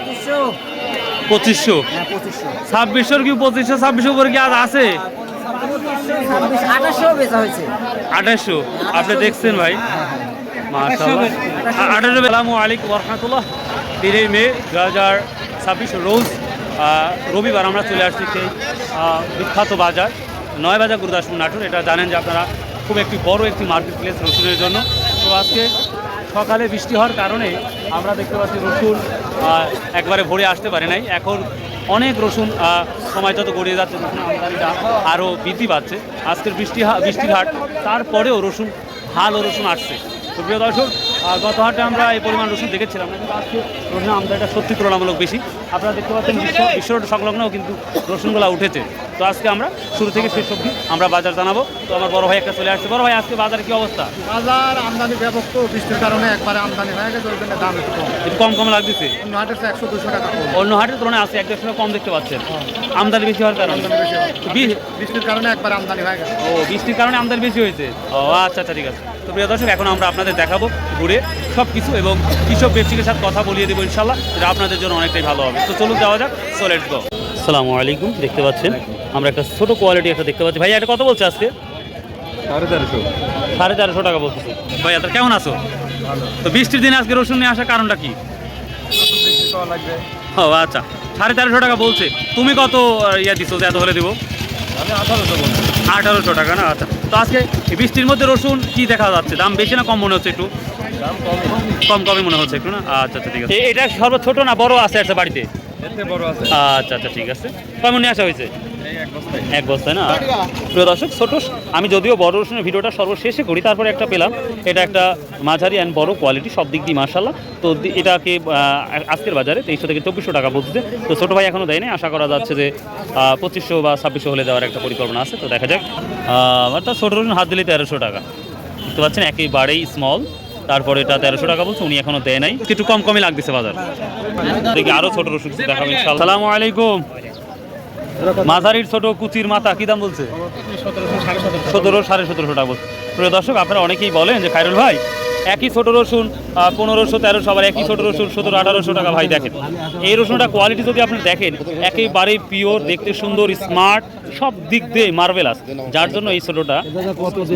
2500 2600 কি 2500 2600 উপরে কি আজ আছে? 2800 আপনি দেখছেন ভাই, মাশাআল্লাহ। 2800। আসসালামু আলাইকুম ওয়া রাহমাতুল্লাহ। 3 মে 2026 রোজ রবিবার আমরা চলে আসছি সেই বিখ্যাত বাজার নয়বাজার গুরুদাসপুর নাটোর। এটা জানেন যে আপনারা খুব একটি বড় একটি মার্কেট প্লেস রসুনের জন্য। তো আজকে সকালে বৃষ্টি হওয়ার কারণে আমরা দেখতে পাচ্ছি রসুন একবারে ভরে আসতে পারে নাই। এখন অনেক রসুন সময় যত গড়িয়ে যাচ্ছে রসুন আমদানিটা আরও বৃদ্ধি পাচ্ছে। আজকের বৃষ্টির হাট, তারপরেও রসুন ভালো রসুন আসছে। তো প্রিয় দর্শক, গত হাটে আমরা এই পরিমাণ রসুন দেখেছিলাম না, কিন্তু আজকে রসুন আমদানিটা সত্যি তুলনামূলক বেশি। আপনারা দেখতে পাচ্ছেন বিশ্ব রোড সংলগ্নও কিন্তু রসুনগুলো উঠেছে। তো আজকে আমরা শুরু থেকে শেষ অবধি আমরা বাজার জানাবো। তো আমার বড় ভাই একটা চলে আসছে। বড় ভাই, আজকে বাজারে কি অবস্থা? বাজার আমদানি ব্যাপক, তো বৃষ্টির কারণে একবারে আমদানি হয়ে গেছে, ওই জন্য দাম একটু কম লাগতেছে। অন্য হাটের 100-200 টাকা কম। অন্য হাটের তুলনায় আছে 1-100 টাকা কম দেখতে পাচ্ছেন। আমদানি বেশি হওয়ার কারণে, বৃষ্টির কারণে একবার আমদানি হয়ে গেছে। ও, বৃষ্টির কারণে আমদানি বেশি হয়েছে। ও আচ্ছা, ঠিক আছে। তো প্রিয় দর্শক, এখন আমরা আপনাদের দেখাবো ঘুরে সব কিছু এবং কৃষক ব্যক্তির সাথে কথা বলিয়ে দেবো ইনশাল্লাহ, যেটা আপনাদের জন্য অনেকটাই ভালো হবে। তো চলুন যাওয়া যাক। So let's go. আসসালামু আলাইকুম। দেখতে পাচ্ছেন আমরা একটা ছোট কোয়ালিটি একটা দেখতে পাচ্ছি। ভাই, এটা কত বলছে আজকে? 450 টাকা বলতেছে। ভাই, আপনার কেমন আছো? তো বৃষ্টির দিনে আজকে রসুন নিয়ে আসার কারণটা কি? ও আচ্ছা, 450 টাকা বলছে। তুমি কত দিছো যে এত হলে দিব? 1800 টাকা না? আচ্ছা। তো আজকে বৃষ্টির মধ্যে রসুন কি দেখা যাচ্ছে, দাম বেশি না কম মনে হচ্ছে? একটু কমই মনে হচ্ছে একটু না? আচ্ছা, ঠিক আছে। এটা সর্ব ছোট না বড় আছে একটা বাড়িতে? আচ্ছা, ঠিক আছে। কেমন নিয়ে আসা হয়েছে? এক বস্তায় না? প্রিয় দর্শক, ছোট, আমি যদিও বড় রসুনের ভিডিওটা সর্বশেষে করি, তারপরে একটা পেলাম। এটা একটা মাঝারি অ্যান্ড বড় কোয়ালিটি, সব দিক দিয়ে মাশাআল্লাহ। তো এটাকে আজকের বাজারে 2300 থেকে 2400 টাকা বলছে। তো ছোটো ভাই এখনও দেয়নি, আশা করা যাচ্ছে যে 2500 বা 2600 হলে দেওয়ার একটা পরিকল্পনা আছে। তো দেখা যাক। অর্থাৎ ছোটো রসুন হাত দিলে 1300 টাকা দেখতে পাচ্ছেন, একেবারেই স্মল। তারপরে এটা 1300 টাকা বলছে, উনি এখনো দেয় নাই। একটু কমই লাগতেছে বাজার। দেখি আরও ছোট রসুন দেখাবেন ইনশাআল্লাহ। আসসালামু আলাইকুম। মাঝারির ছোট কুচির মাথা কি দাম বলছে? 1700-1750 টাকা বলছে। প্রিয় দর্শক, আপনারা অনেকেই বলেন যে খায়রুল ভাই, একই ছোট রসুন 1500-1300, আবার একই ছোট রসুন 1700-1800 টাকা। ভাই দেখেন, এই রসুনটা কোয়ালিটি যদি আপনি দেখেন, একেবারেই পিওর, দেখতে সুন্দর, স্মার্ট, সব দিক দিয়ে মার্ভেলাস। যার জন্য এই ছোটোটা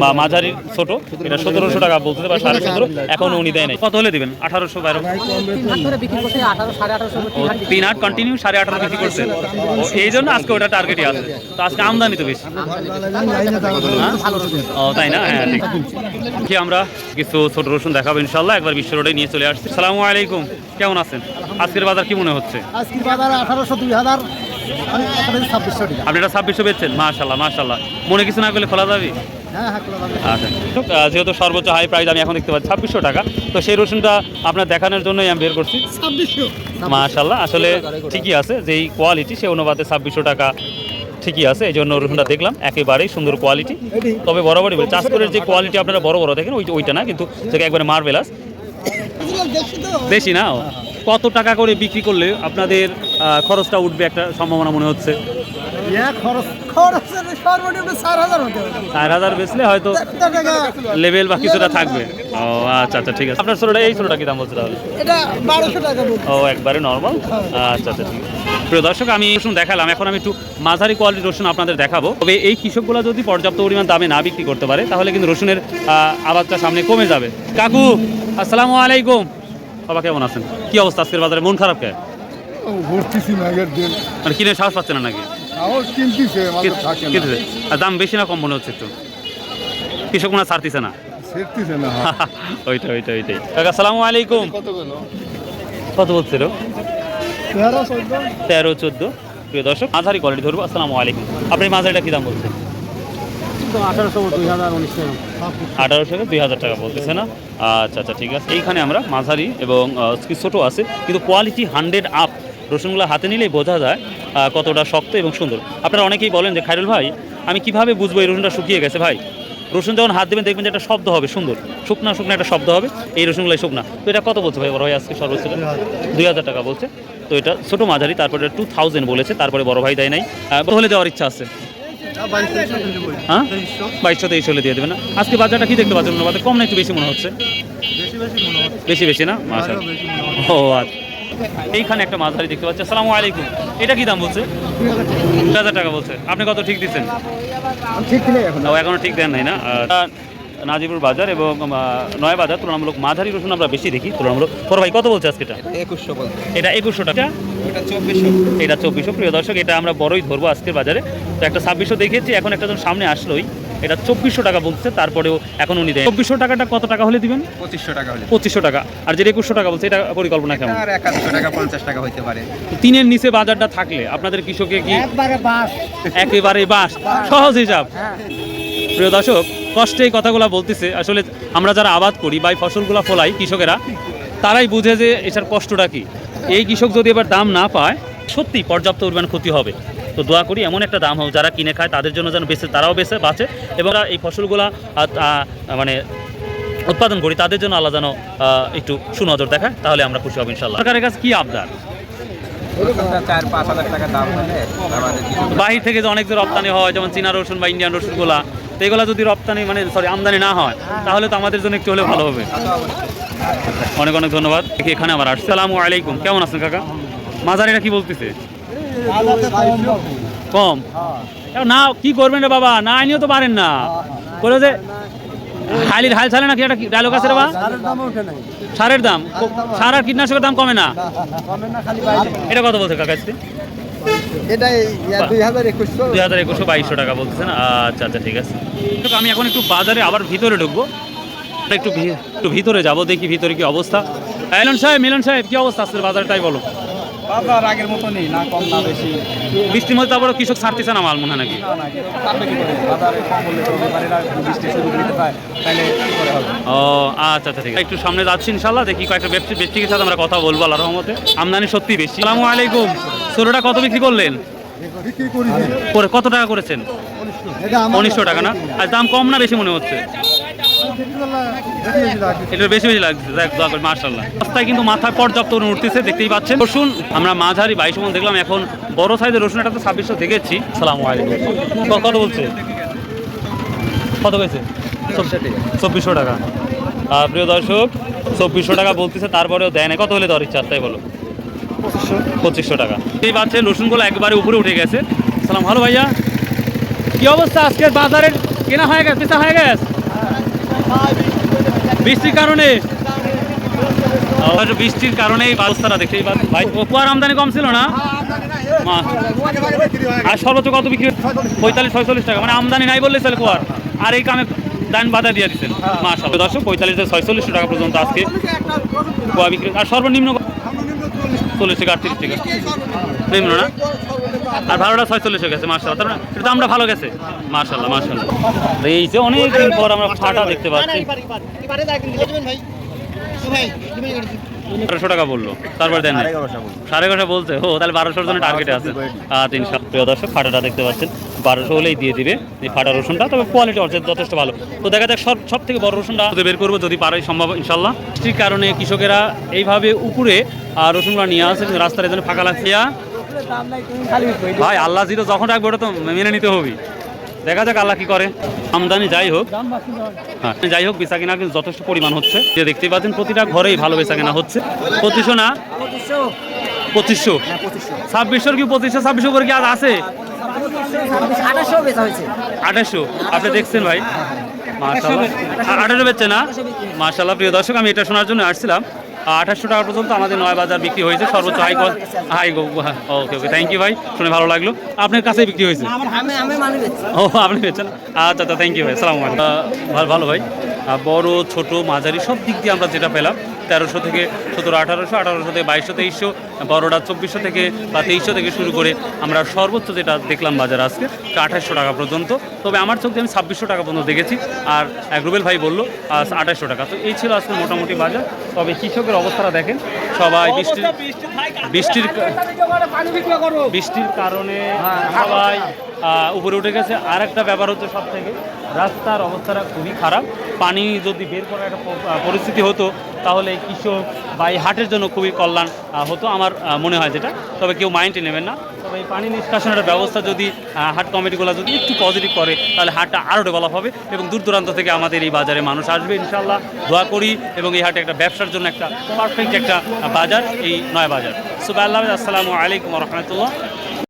বা মাঝারির ছোট, এটা 1700 টাকা বলতে বা 1750, এখনও উনি দেয় নাই। কত হলে দিবেন? 1800 12? 3 হাট কন্টিনিউ 18.5 বিক্রি করছে। এই জন্য আজকে ওটা টার্গেটই আছে। তো আজকে আমদানি তো বেশি। ও তাই না? হ্যাঁ, ঠিক। আমরা কিছু ছোট রসুন দেখাবো ইনশাল্লাহ। একবার বিশ্ব রোডে নিয়ে চলে আসছি। আসসালামু আলাইকুম, কেমন আছেন? আজকের বাজার কি মনে হচ্ছে? আজকের বাজার 1800-2000, আমি 2600 টাকা। আপনি এটা 2600 বেচছেন? মাশাআল্লাহ। মনে কিছু না করলে খোলা যাবে? আচ্ছা। যেহেতু সর্বোচ্চ হাই প্রাইস আমি এখন দেখতে পাচ্ছি 2600 টাকা, তো সেই রসুনটা আপনার দেখানোর জন্যই আমি বের করছি। 2600 মাশাআল্লাহ, আসলে ঠিকই আছে, যেই কোয়ালিটি সে অনুপাতে 2600 টাকা ঠিকই আছে। এই জন্য রসুনটা দেখলাম, একেবারেই সুন্দর কোয়ালিটি। তবে বরাবরই চাষকরের যে কোয়ালিটি আপনারা বড় দেখেন, ওইটা না, কিন্তু সেটা একবারে মার্ভেলাস। বেশি না? কত টাকা করে বিক্রি করলে আপনাদের খরচটা উঠবে একটা সম্ভাবনা মনে হচ্ছে? 4000 বেচলে হয়তো লেভেল বা কিছুটা থাকবে। ও আচ্ছা, ঠিক আছে। আপনার ছোটটা, এই ছোটটা কি দাম বলছে তাহলে? এটা 1200 টাকা। ও, একবারে নর্মাল। আচ্ছা, ঠিক আছে। প্রিয় দর্শক, আমি রসুন দেখালাম, এখন আমি একটু মাঝারি কোয়ালিটির রসুন আপনাদের দেখাবো। তবে এই কৃষকগুলো যদি পর্যাপ্ত পরিমাণ দামে না বিক্রি করতে পারে, তাহলে কিন্তু রসুনের আবাদটা সামনে কমে যাবে। কাকু, আসসালামু আলাইকুম। বাবা, কেমন আছেন? কি অবস্থা আজকের বাজারে? মন খারাপ কে? মানে কিনে সাহস পাচ্ছে না নাকি? দাম বেশি না কম মনে হচ্ছে? একটু কৃষক মনে ছাড়তেছে না। ওইটাই। কাকা, আসসালামু আলাইকুম। কত বলছিল? 13-14। প্রিয় দর্শক, মাঝারি কোয়ালিটি ধরবো। আসসালামু আলাইকুম। আপনি মাঝারিটা কি দাম বলছেন? 1800-2000 টাকা বলতেছে না? আচ্ছা, ঠিক আছে। এইখানে আমরা মাঝারি এবং ছোটো আছে, কিন্তু কোয়ালিটি 100 আপ। রসুনগুলো হাতে নিলেই বোঝা যায় কতটা শক্ত এবং সুন্দর। আপনারা অনেকেই বলেন যে খায়রুল ভাই, আমি কিভাবে বুঝবো এই রসুনটা শুকিয়ে গেছে? ভাই, রসুন যখন হাত দেবেন দেখবেন যে একটা শব্দ হবে, সুন্দর শুকনা একটা শব্দ হবে। এই রসুনগুলোই শুকনা। তো এটা কত বলছে ভাই বড় ভাই আজকে সর্বোচ্চ? 2000 টাকা বলছে। তো এটা ছোটো মাঝারি, তারপরে 2000 বলেছে, তারপরে বড় ভাই দেয় নাই। হলে দেওয়ার ইচ্ছা আছে? হ্যাঁ, 2200-2300 হলে দিয়ে দেবেন না? আজকে বাজারটা কি দেখতে পাচ্ছেন? কম না একটু বেশি মনে হচ্ছে? বেশি না? মাশাআল্লাহ। ও আচ্ছা, এইখানে একটা মাঝারি দেখতে পাচ্ছি। আসসালামু আলাইকুম, এটা কি দাম বলছে? 2000 টাকা বলছে। আপনি কত ঠিক দিচ্ছেন? ঠিক নেই এখন। এখনো ঠিক দেন নাই না। নাজিপুর বাজার এবং নয়া বাজার তুলনামূলক মাঝারি রসুন আমরা বেশি দেখি তুলনামূলক। বড় ভাই কত বলছে আজকে এটা? 2100 বলতে। এটা 2100 টাকা, এটা 2400। এটা 2400। প্রিয় দর্শক, এটা আমরা বড়ই ধরবো আজকের বাজারে। তো একটা 2600 দেখেছি, এখন একটা যখন সামনে আসলোই এটা 2400 টাকা বলছে, তারপরেও এখন উনি দেয় 2400 টাকাটা কত টাকা হলে দিবেন? 2500 টাকা হলে। 2500 টাকা। আর যেটা 2100 টাকা বলছে, এটা পরিকল্পনা কেমন? আর 1000 টাকা 50 টাকা হইতে পারে। তো তিনের নিচে বাজারটা থাকলে আপনাদের কৃষকে কি একবারে বাস। একেবারে বাস? সহজ হিসাব। প্রিয় দর্শক, কষ্টে এই কথাগুলো বলতেছে। আসলে আমরা যারা আবাদ করি বা এই ফসলগুলো ফলাই কৃষকেরা, তারাই বুঝে যে এটার কষ্টটা কি। এই কৃষক যদি এবার দাম না পায়, সত্যি পর্যাপ্ত পরিমাণ ক্ষতি হবে। তো দোয়া করি এমন একটা দাম হোক যারা কিনে খায় তাদের জন্য যেন বেঁচে, তারাও বেঁচে বাঁচে, এবং এই ফসলগুলা মানে উৎপাদন করি তাদের জন্য আল্লাহ যেন একটু সুনজর দেখায়, তাহলে আমরা খুশি হব ইনশাআল্লাহ। সরকারের কাছে কি আবদার? 4-5 হাজার টাকা দাম হলে আমাদের বাহির থেকে যে অনেক যে রপ্তানি হয়, যেমন চীনা রসুন বা ইন্ডিয়ান রসুনগুলা, তো এগুলো যদি রপ্তানি আমদানি না হয়, তাহলে তো আমাদের জন্য একটু হলেও ভালো হবে। অনেক অনেক ধন্যবাদ। এখানে আবার আসছে। আসসালামু আলাইকুম, কেমন আছেন কাকা? মাঝারিটা কি বলতেছে? কম না? কি করবেন রে বাবা, না আইনিও তো পারেন না। বলে যে হাইলির হাল ছাড়ে নাকি, একটা ডায়লগ আছে রে বাবা। সারের দাম, সার আর কীটনাশকের দাম কমে না। এটা কত বলছে কাকা আজকে? এটা 2100 2200 টাকা বলতেছেন। আচ্ছা আচ্ছা, ঠিক আছে। আমি এখন একটু বাজারে আবার ভিতরে ঢুকবো, একটু ভিতরে যাব, দেখি ভিতরে কি অবস্থা। মিলন সাহেব কি অবস্থা আজকের বাজারটাই বলো। বাজার আগের মতো নেই, না কম না বেশি। বৃষ্টির মধ্যে তারপরে কৃষক ছাড়তেছে না মাল মনে হয় নাকি? পারবে কি করে? বাজারে কম বললে তো ব্যাপারীরা বৃষ্টি শুরু দিতে পারে, তাহলে কি করে হবে? ও আচ্ছা আচ্ছা, ঠিক আছে। একটু সামনে যাচ্ছি ইনশাল্লাহ, দেখি কয়েকটা ব্যক্তির সাথে আমরা কথা বলবো আল্লাহর রহমতে। আমদানি সত্যি বেশি। আসসালামু আলাইকুম, ছোটটা কত বিক্রি করলেন? করে কত টাকা করেছেন? 1900 টাকা না? আর দাম কম না বেশি মনে হচ্ছে? এটা বেশি লাগছে। যাক, দোয়া করি, মাশাআল্লাহ। রাস্তায় কিন্তু মাথায় পর্যাপ্ত উঠতেছে, দেখতেই পাচ্ছেন। রসুন আমরা মাঝারি 2200 মন দেখলাম, এখন বড় সাইজের রসুন এটা তো 2600 দেখেছি। আসসালামু আলাইকুম, কত বলছে? কত হয়েছে? 2400 টাকা। প্রিয় দর্শক, 2400 টাকা বলতেছে, তারপরেও দেয় না। কত হলে দেওয়ার ইচ্ছা, তাই বলো? 2500 টাকা। এই পাচ্ছেন রসুনগুলো একবারে উপরে উঠে গেছে। সালাম, ভালো ভাইয়া, কি অবস্থা আজকের বাজারের? কেনা হয়ে গেছে, বেচা হয়ে গেছে? বৃষ্টির কারণে, বৃষ্টির কারণে এই অবস্থাটা দেখতেই পাচ্ছি। ভাই, কুয়ার আমদানি কম ছিল না? আর সর্বোচ্চ কত বিক্রি? 45-46 টাকা। মানে আমদানি নাই বললে চলে কুয়ার, আর এই কামে দান বাধা দিয়ে দিচ্ছেন। মাশাআল্লাহ। দর্শক, 45-46 টাকা পর্যন্ত আজকে কুয়া বিক্রি। আর সর্বনিম্ন 40 থেকে 38 টাকা নিম্ন না? আর ভালোটা 46 হয়ে গেছে। মাশাআল্লাহ, তার মানে এটা আমরা ভালো গেছে। মাশাআল্লাহ মাশাআল্লাহ। এই যে অনেকদিন পর আমরা ফাটা দেখতে পাচ্ছি। 1200 টাকা বললো, তারপর দেন 11.5 বলছে। ও, তাহলে 1200 জনের টার্গেটে আছে। প্রিয় দর্শক, ফাটাটা দেখতে পাচ্ছেন, 1200 হলেই দিয়ে দিবে এই ফাটা রসুনটা। তবে কোয়ালিটি যথেষ্ট ভালো। তো দেখা যাক সব থেকে বড় রসুনটা বের করবো, যদি পারাই সম্ভব ইনশাল্লাহ। বৃষ্টির কারণে কৃষকেরা এইভাবে উপরে রসুনগুলো নিয়ে আসে, রাস্তার এখানে ফাঁকা লাগছে। ভাই, আল্লাহ জিরো যখন রাখবে ওটা তো মেনে নিতে হবে। দেখা যাক আল্লাহ কি করে। আমদানি যাই হোক, হ্যাঁ যাই হোক, বেচা কেনা কিন্তু যথেষ্ট পরিমাণ হচ্ছে। যে দেখতেই পাচ্ছেন, প্রতিটা ঘরেই ভালো বেচা কেনা হচ্ছে। 2500 না? 2500, 2600 কি 2500-2600 করে কি আজ আছে? 2800 আপনি দেখছেন ভাই। মাশাআল্লাহ, 2800 বেচছে না? মাশাআল্লাহ। প্রিয় দর্শক, আমি এটা শোনার জন্য আসছিলাম। 2800 টাকা পর্যন্ত আমাদের নয় বাজার বিক্রি হয়েছে, সর্বোচ্চ ওকে ওকে, থ্যাংক ইউ ভাই, শুনে ভালো লাগলো। আপনার কাছেই বিক্রি হয়েছে? ও, আপনি বেচছেন? আচ্ছা আচ্ছা, থ্যাংক ইউ ভাই, সালাম আলাইকুম। ভালো ভাই। বড় ছোট মাঝারি সব দিক দিয়ে আমরা যেটা পেলাম, 1300 থেকে 1700-1800, 1800 থেকে 2200-2300, বড়টা 2400 থেকে বা 2300 থেকে শুরু করে আমরা সর্বোচ্চ যেটা দেখলাম বাজার আজকে 2800 টাকা পর্যন্ত। তবে আমার চোখে আমি 2600 টাকা পর্যন্ত দেখেছি, আর রুবেল ভাই বললো 2800 টাকা। তো এই ছিল আজকে মোটামুটি বাজার। তবে কৃষকের অবস্থাটা দেখেন, সবাই বৃষ্টির কারণে সবাই উপরে উঠে গেছে। আর একটা ব্যাপার হচ্ছে সব থেকে রাস্তার অবস্থাটা খুবই খারাপ। পানি যদি বের করার একটা পরিস্থিতি হতো তাহলে এই কৃষক বা এই হাটের জন্য খুবই কল্যাণ হতো আমার মনে হয় যেটা। তবে কেউ মাইন্ডে নেবেন না। তবে এই পানি নিষ্কাশনের ব্যবস্থা যদি হাট কমিটিগুলো যদি একটু পজিটিভ করে তাহলে হাটটা আরও ডেভেলপ হবে এবং দূর দূরান্ত থেকে আমাদের এই বাজারে মানুষ আসবে ইনশাল্লাহ, দোয়া করি। এবং এই হাটে একটা ব্যবসার জন্য একটা পারফেক্ট একটা বাজার এই নয়া বাজার। সুবহানাল্লাহ, আসসালামু আলাইকুম রহমতুল্লাহ।